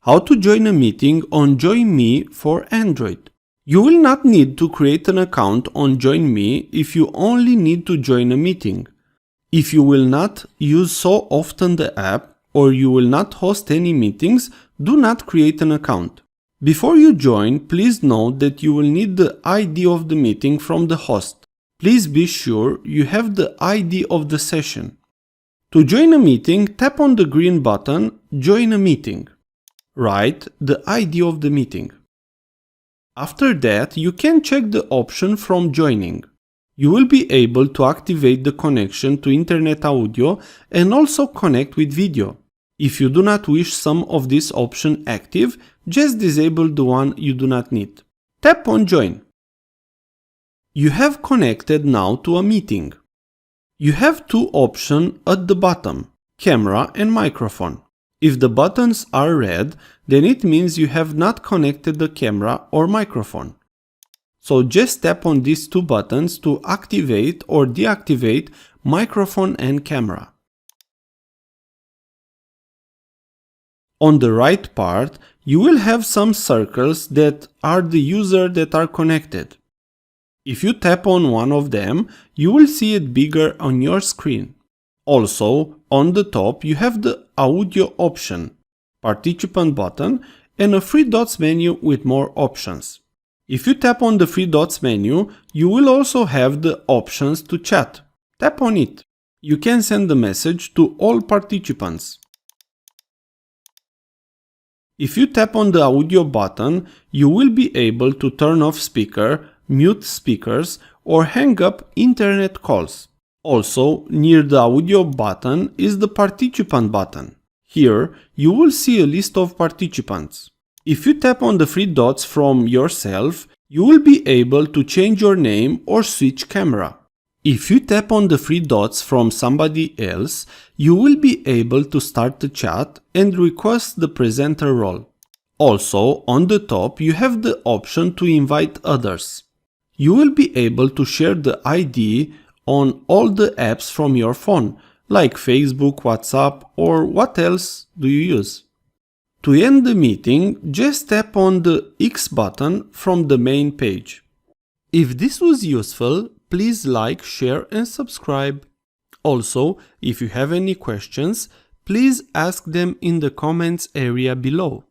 How to join a meeting on JoinMe for Android. You will not need to create an account on JoinMe if you only need to join a meeting. If you will not use so often the app or you will not host any meetings, do not create an account. Before you join, please note that you will need the ID of the meeting from the host. Please be sure you have the ID of the session. To join a meeting, tap on the green button, Join a Meeting. Write the ID of the meeting. After that, you can check the option from joining. You will be able to activate the connection to Internet Audio and also connect with video. If you do not wish some of this option active, just disable the one you do not need. Tap on Join. You have connected now to a meeting. You have two options at the bottom, camera and microphone. If the buttons are red, then it means you have not connected the camera or microphone. So just tap on these two buttons to activate or deactivate microphone and camera. On the right part, you will have some circles that are the users that are connected. If you tap on one of them, you will see it bigger on your screen. Also, on the top you have the audio option, participant button, and a three dots menu with more options. If you tap on the three dots menu, you will also have the options to chat. Tap on it. You can send a message to all participants. If you tap on the audio button, you will be able to turn off speaker, mute speakers, or hang up internet calls. Also, near the audio button is the participant button. Here, you will see a list of participants. If you tap on the three dots from yourself, you will be able to change your name or switch camera. If you tap on the three dots from somebody else, you will be able to start the chat and request the presenter role. Also, on the top, you have the option to invite others. You will be able to share the ID on all the apps from your phone, like Facebook, WhatsApp, or what else do you use. To end the meeting, just tap on the X button from the main page. If this was useful, please like, share and subscribe. Also, if you have any questions, please ask them in the comments area below.